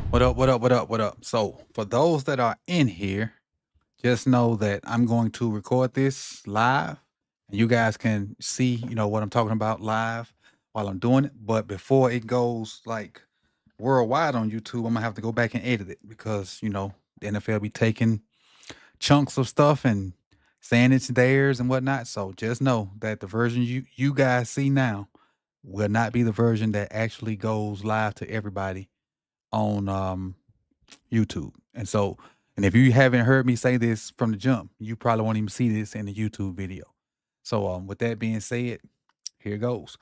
What up? What up? What up? What up? So, for those that are in here, just know that I'm going to record this live, and you guys can see, what I'm talking about live while I'm doing it. But before it goes like worldwide on YouTube, I'm gonna have to go back and edit it because the NFL be taking chunks of stuff and saying it's theirs and whatnot. So just know that the version you guys see now will not be the version that actually goes live to everybody on YouTube. And if you haven't heard me say this from the jump, you probably won't even see this in the YouTube video. So with that being said, here goes.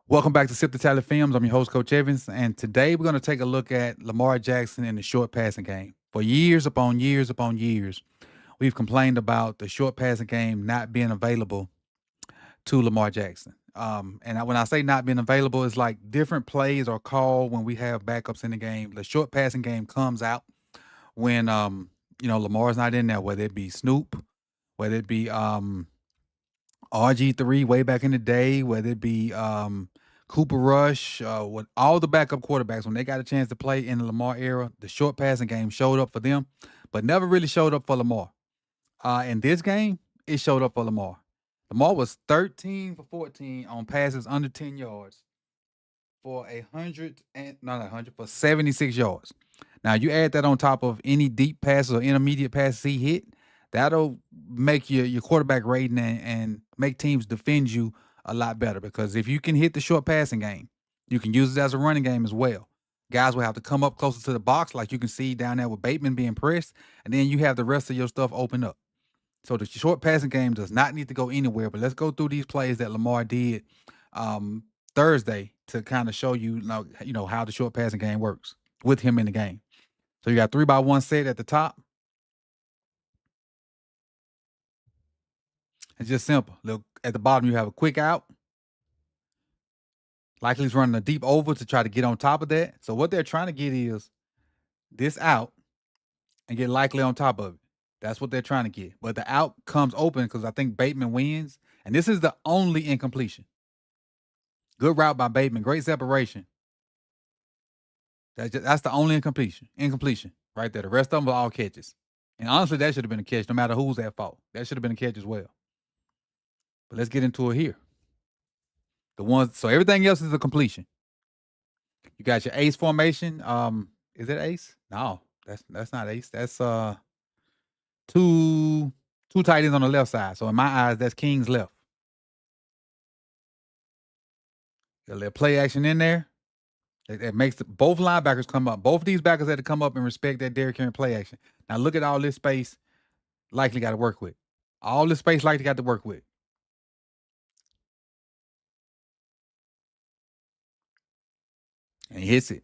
Welcome back to Sip the Tally Films. I'm your host, Coach Evans, and today we're going to take a look at Lamar Jackson and the short passing game. For years upon years upon years, we've complained about the short passing game not being available to Lamar Jackson. When I say not being available, it's like different plays are called when we have backups in the game. The short passing game comes out when Lamar's not in there, whether it be Snoop, whether it be RG3 way back in the day, whether it be Cooper Rush, with all the backup quarterbacks, when they got a chance to play in the Lamar era, the short passing game showed up for them, but never really showed up for Lamar. In this game, it showed up for Lamar. Lamar was 13 for 14 on passes under 10 yards for 76 yards. Now you add that on top of any deep passes or intermediate passes he hit, that'll make your quarterback rating and make teams defend you a lot better. Because if you can hit the short passing game, you can use it as a running game as well. Guys will have to come up closer to the box, like you can see down there with Bateman being pressed, and then you have the rest of your stuff open up. So the short passing game does not need to go anywhere. But let's go through these plays that Lamar did Thursday to kind of show you, how the short passing game works with him in the game. So you got 3-by-1 set at the top. It's just simple. Look at the bottom, you have a quick out. Likely he's running a deep over to try to get on top of that. So what they're trying to get is this out and get likely on top of it. That's what they're trying to get. But the out comes open because I think Bateman wins. And this is the only incompletion. Good route by Bateman. Great separation. That's the only incompletion right there. The rest of them are all catches. And honestly, that should have been a catch, no matter who's at fault. That should have been a catch as well. But let's get into it here. So everything else is a completion. You got your ace formation. Is it ace? No, that's not ace. That's two tight ends on the left side. So in my eyes, that's King's left. Got a little play action in there. It makes both linebackers come up. Both of these backers had to come up and respect that Derrick Henry play action. Now look at all this space Likely got to work with. All this space Likely got to work with. And he hits it.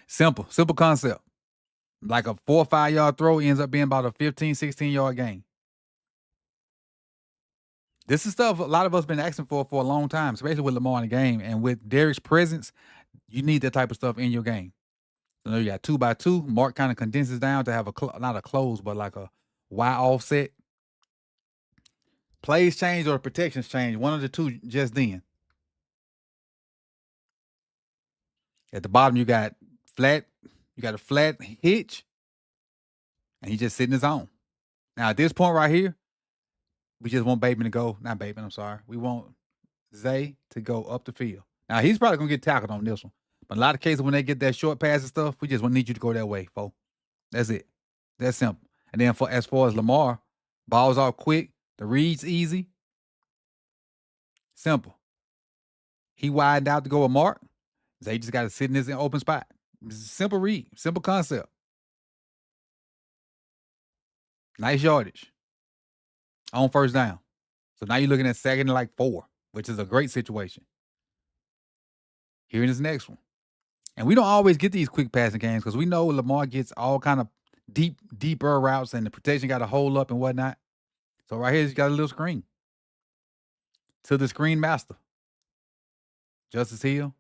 Simple concept. Like a 4 or 5 yard throw ends up being about a 15, 16 yard gain. This is stuff a lot of us been asking for a long time, especially with Lamar in the game. And with Derrick's presence, you need that type of stuff in your game. So now you got 2-by-2. Mark kind of condenses down to have not a close, but like a Y offset. Plays change or protections change. One of the two just then. At the bottom, you got a flat hitch, and he just sitting his own. Now at this point right here, we just want Bateman to go. Not Bateman, I'm sorry. We want Zay to go up the field. Now he's probably gonna get tackled on this one. But a lot of cases when they get that short pass and stuff, we just need you to go that way, folks. That's it. That's simple. And then as far as Lamar, balls all quick, the read's easy. Simple. He widened out to go with Mark. Zay just got to sit in this open spot. Simple read, simple concept. Nice yardage on first down. So now you're looking at 2nd and like 4, which is a great situation. Here in this next one. And we don't always get these quick passing games because we know Lamar gets all kind of deeper routes and the protection got to hold up and whatnot. So right here, you got a little screen to the screen master, Justice Hill.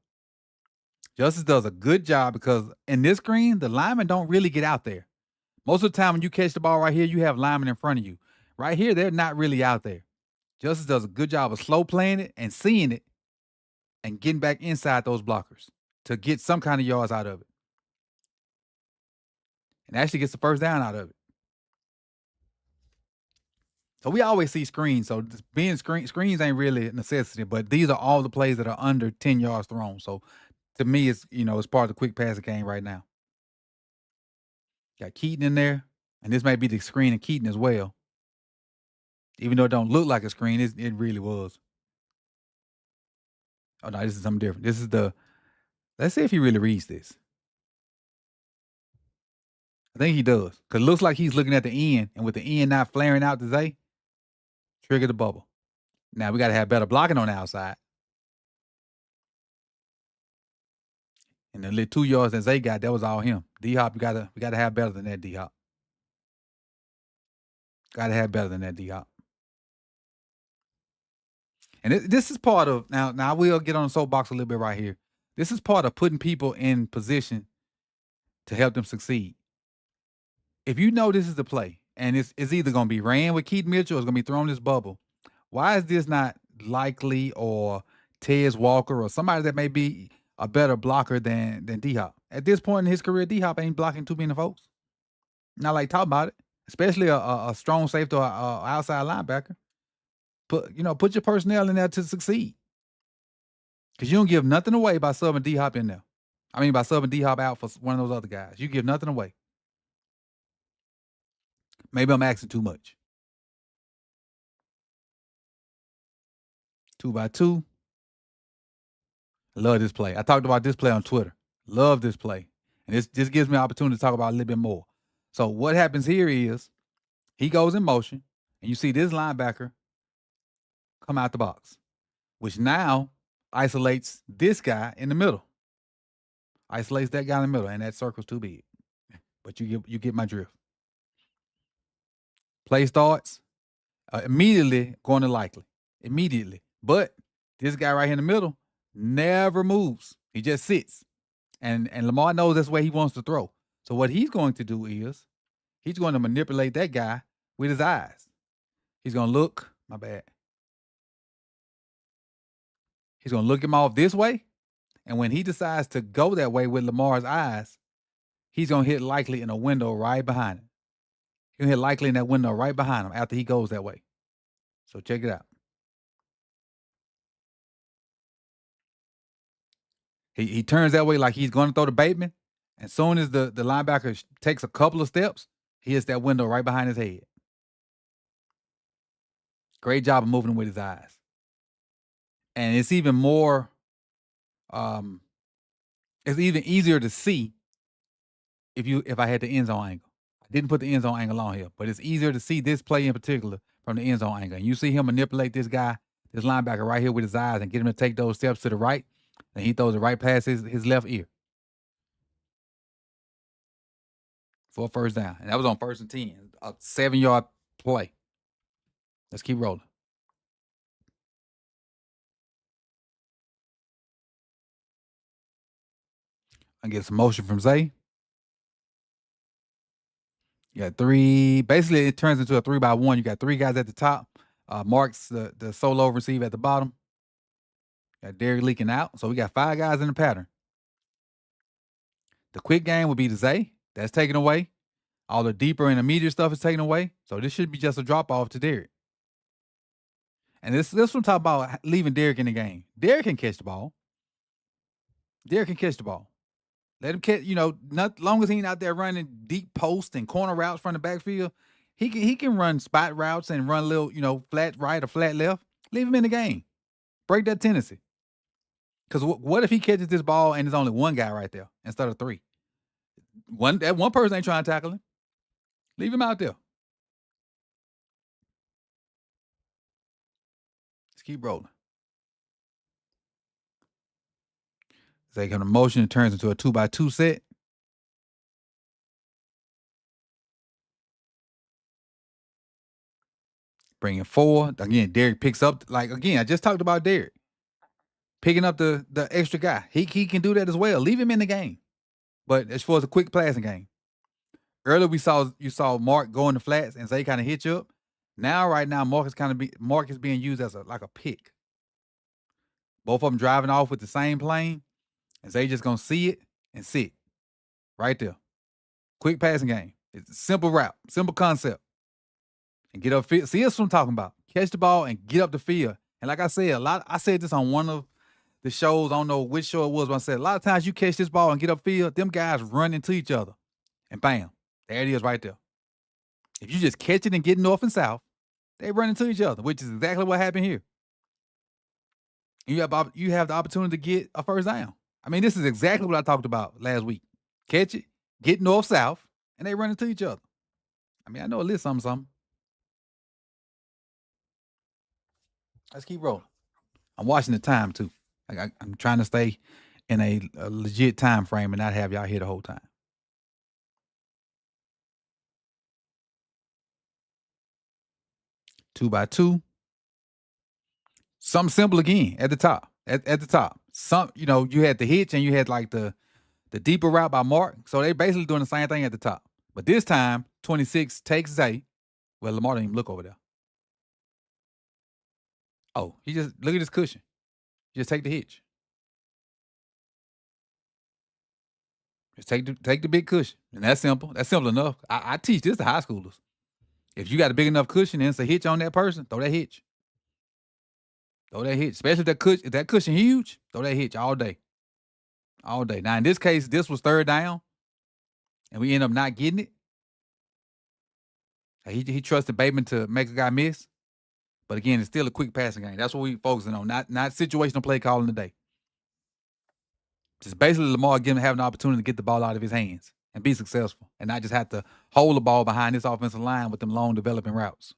Justice does a good job because in this screen, the linemen don't really get out there. Most of the time when you catch the ball right here, you have linemen in front of you. Right here, they're not really out there. Justice does a good job of slow playing it and seeing it and getting back inside those blockers to get some kind of yards out of it. and actually gets the first down out of it. So we always see screens. So being screens ain't really a necessity, but these are all the plays that are under 10 yards thrown. So to me, it's it's part of the quick passing game right now. Got Keaton in there, and this might be the screen of Keaton as well. Even though it don't look like a screen, it really was. Oh no, this is something different. This is the. Let's see if he really reads this. I think he does, cause it looks like he's looking at the end, and with the end not flaring out to Zay, trigger the bubble. Now we got to have better blocking on the outside. And the little 2 yards that Zay got, that was all him. D Hop, we gotta have better than that, D Hop. Gotta have better than that, D Hop. And this is part of now. Now I will get on the soapbox a little bit right here. This is part of putting people in position to help them succeed. If you know this is the play, and it's either going to be ran with Keith Mitchell or it's going to be thrown this bubble, why is this not Likely or Tez Walker or somebody that may be a better blocker than D Hop? At this point in his career, D Hop ain't blocking too many folks. Not like talk about it, especially a strong safety or a outside linebacker. Put your personnel in there to succeed. Because you don't give nothing away by subbing D Hop in there. I mean, by subbing D Hop out for one of those other guys. You give nothing away. Maybe I'm asking too much. 2x2. I love this play. I talked about this play on Twitter. Love this play. And this gives me an opportunity to talk about it a little bit more. So what happens here is he goes in motion, and you see this linebacker come out the box, which now isolates this guy in the middle. Isolates that guy in the middle, and that circle's too big. But you get my drift. Play starts. Immediately going to Likely. Immediately. But this guy right here in the middle never moves. He just sits. And Lamar knows that's where he wants to throw. So what he's going to do is he's going to manipulate that guy with his eyes. He's going to look. My bad. He's going to look him off this way. And when he decides to go that way with Lamar's eyes, he's going to hit Likely in a window right behind him. He'll hit Likely in that window right behind him after he goes that way. So check it out. He turns that way like he's going to throw to Bateman. As soon as the linebacker takes a couple of steps, he hits that window right behind his head. Great job of moving him with his eyes. And it's even more, it's even easier to see if I had the end zone angle. I didn't put the end zone angle on here, but it's easier to see this play in particular from the end zone angle. And you see him manipulate this guy, this linebacker right here with his eyes and get him to take those steps to the right. And he throws it right past his left ear for a first down. And that was on 1st and 10, a 7-yard play. Let's keep rolling. I get some motion from Zay. You got three. Basically, it turns into a 3-by-1. You got three guys at the top. Mark's the solo receiver at the bottom. Got Derek leaking out. So we got 5 guys in the pattern. The quick game would be the Zay. That's taken away. All the deeper and immediate stuff is taken away. So this should be just a drop off to Derek. And this one talk about leaving Derek in the game. Derek can catch the ball. Derek can catch the ball. Let him catch, not long as he ain't out there running deep post and corner routes from the backfield. He can run spot routes and run a little, flat right or flat left. Leave him in the game. Break that tendency. Because what if he catches this ball and there's only one guy right there instead of 3? That one person ain't trying to tackle him. Leave him out there. Let's keep rolling. They come to motion, it turns into a 2-by-2 set. Bringing 4. Again, Derek picks up. I just talked about Derek. Picking up the extra guy. He can do that as well. Leave him in the game. But as far as a quick passing game. Earlier you saw Mark go in the flats and Zay kind of hit you up. Right now, Mark is being used as like a pick. Both of them driving off with the same plane. And Zay just gonna see it and sit. Right there. Quick passing game. It's a simple route, simple concept. And get up field. See, that's what I'm talking about. Catch the ball and get up the field. And like I said, I said this on one of the shows. I don't know which show it was, but I said a lot of times you catch this ball and get up field, them guys run into each other. And bam, there it is right there. If you just catch it and get north and south, they run into each other, which is exactly what happened here. And you have the opportunity to get a first down. I mean, this is exactly what I talked about last week. Catch it, get north south, and they run into each other. I mean, I know a little something. Let's keep rolling. I'm watching the time too. Like I'm trying to stay in a legit time frame and not have y'all here the whole time. 2x2. Something simple again at the top. At the top. You had the hitch and you had like the deeper route by Mark. So they basically doing the same thing at the top. But this time, 26 takes Zay. Well, Lamar didn't even look over there. Oh, he just look at his cushion. Just take the hitch. Just take the big cushion. And that's simple. That's simple enough. I teach this to high schoolers. If you got a big enough cushion and it's a hitch on that person, throw that hitch. Throw that hitch. Especially if that cushion huge, throw that hitch all day. All day. Now, in this case, this was third down, and we end up not getting it. He trusted Bateman to make a guy miss. But again, it's still a quick passing game. That's what we focusing on, not situational play calling today. Just basically Lamar having an opportunity to get the ball out of his hands and be successful, and not just have to hold the ball behind this offensive line with them long developing routes.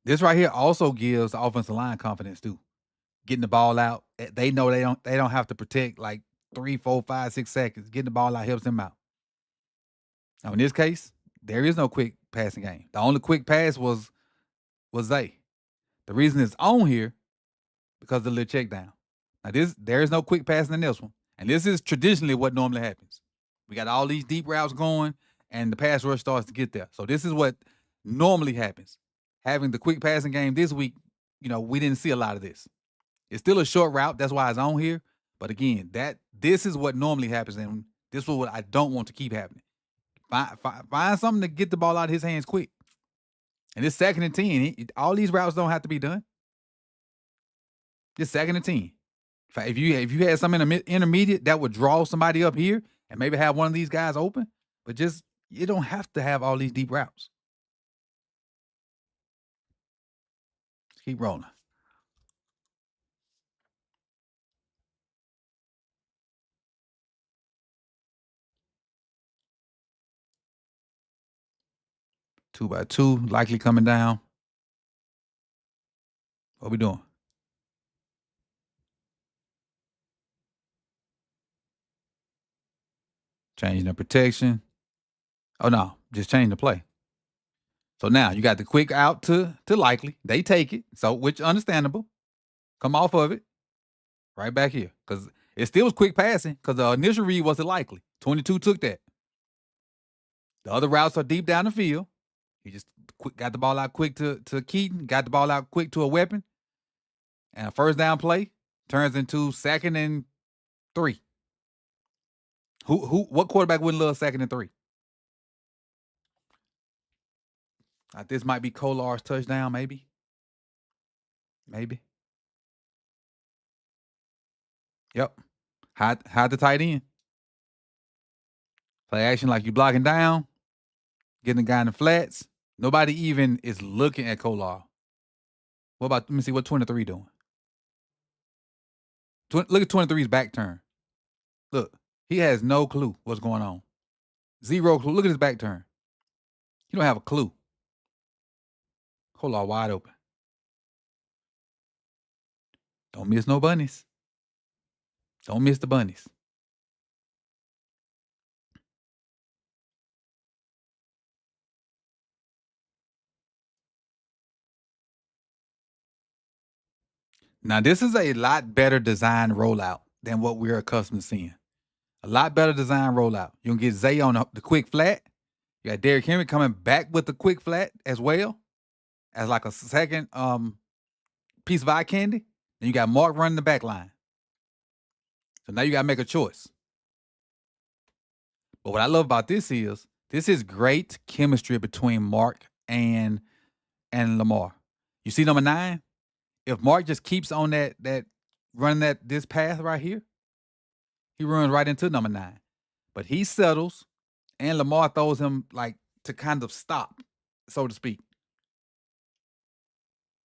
This right here also gives the offensive line confidence too. Getting the ball out, they know they don't have to protect like 3, 4, 5, 6 seconds. Getting the ball out helps them out. Now in this case, there is no quick passing game. The only quick pass was Zay. The reason it's on here because of the little check down. Now there is no quick passing in this one, and this is traditionally what normally happens. We got all these deep routes going, and the pass rush starts to get there. So this is what normally happens. Having the quick passing game this week, we didn't see a lot of this. It's still a short route. That's why it's on here. But again, this is what normally happens, and this is what I don't want to keep happening. Find something to get the ball out of his hands quick. And it's 2nd and 10. All these routes don't have to be done. It's 2nd and 10. If you had some intermediate that would draw somebody up here and maybe have one of these guys open, but you don't have to have all these deep routes. Let's keep rolling. Two by two, likely coming down. What we doing? Changing the protection. Oh no, just change the play. So now you got the quick out to likely. They take it, so which understandable. Come off of it, right back here, because it still was quick passing. Because the initial read wasn't likely. 22 took that. The other routes are deep down the field. He just got the ball out quick to Keaton. Got the ball out quick to a weapon, and a first down play turns into 2nd and 3. What quarterback wouldn't love 2nd and 3? This might be Kolar's touchdown, maybe. Maybe. Yep. Hide the tight end. Play action like you blocking down, getting the guy in the flats. Nobody even is looking at Kolar. Let me see what 23 doing. Look at 23's back turn. Look, he has no clue what's going on. Zero clue. Look at his back turn. He don't have a clue. Kolar wide open. Don't miss no bunnies. Don't miss the bunnies. Now, this is a lot better design rollout than what we're accustomed to seeing. A lot better design rollout. You're going to get Zay on the quick flat. You got Derrick Henry coming back with the quick flat as well as like a second piece of eye candy. Then you got Mark running the back line. So now you got to make a choice. But what I love about this is great chemistry between Mark and Lamar. You see number 9? If Mark just keeps on that running this path right here, he runs right into number 9. But he settles, and Lamar throws him like to kind of stop, so to speak.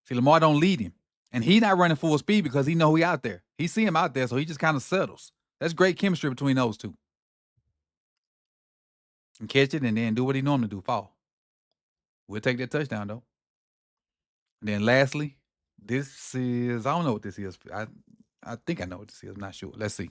See, Lamar don't lead him. And he's not running full speed because he know he out there. He see him out there, so he just kind of settles. That's great chemistry between those two. And catch it and then do what he normally do, fall. We'll take that touchdown, though. And then lastly, this is, I don't know what this is. I think I know what this is. I'm not sure. Let's see.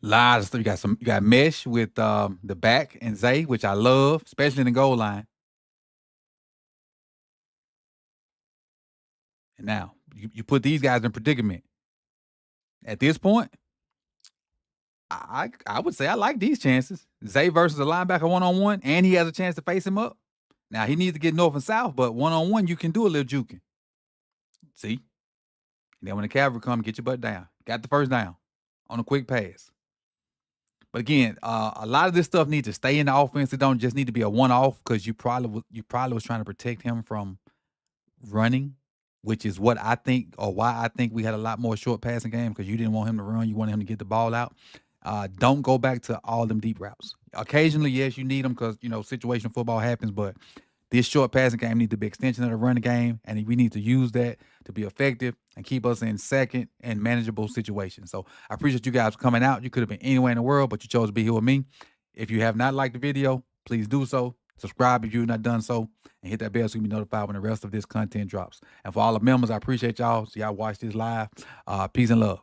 Lot of stuff. You got mesh with the back and Zay, which I love, especially in the goal line. And now you put these guys in predicament. At this point, I would say I like these chances. Zay versus a linebacker 1-on-1, and he has a chance to face him up. Now he needs to get north and south, but 1-on-1 you can do a little juking. See? And then when the cavalry come, get your butt down. Got the first down on a quick pass. But again, a lot of this stuff needs to stay in the offense. It don't just need to be a one-off because you probably was trying to protect him from running, which is what I think, or why I think we had a lot more short passing game, because you didn't want him to run. You wanted him to get the ball out. Don't go back to all them deep routes. Occasionally, yes, you need them because, situational football happens, but this short passing game needs to be extension of the running game, and we need to use that to be effective and keep us in second and manageable situations. So I appreciate you guys coming out. You could have been anywhere in the world, but you chose to be here with me. If you have not liked the video, please do so. Subscribe if you've not done so, and hit that bell so you can be notified when the rest of this content drops. And for all the members, I appreciate y'all. So y'all watch this live. Peace and love.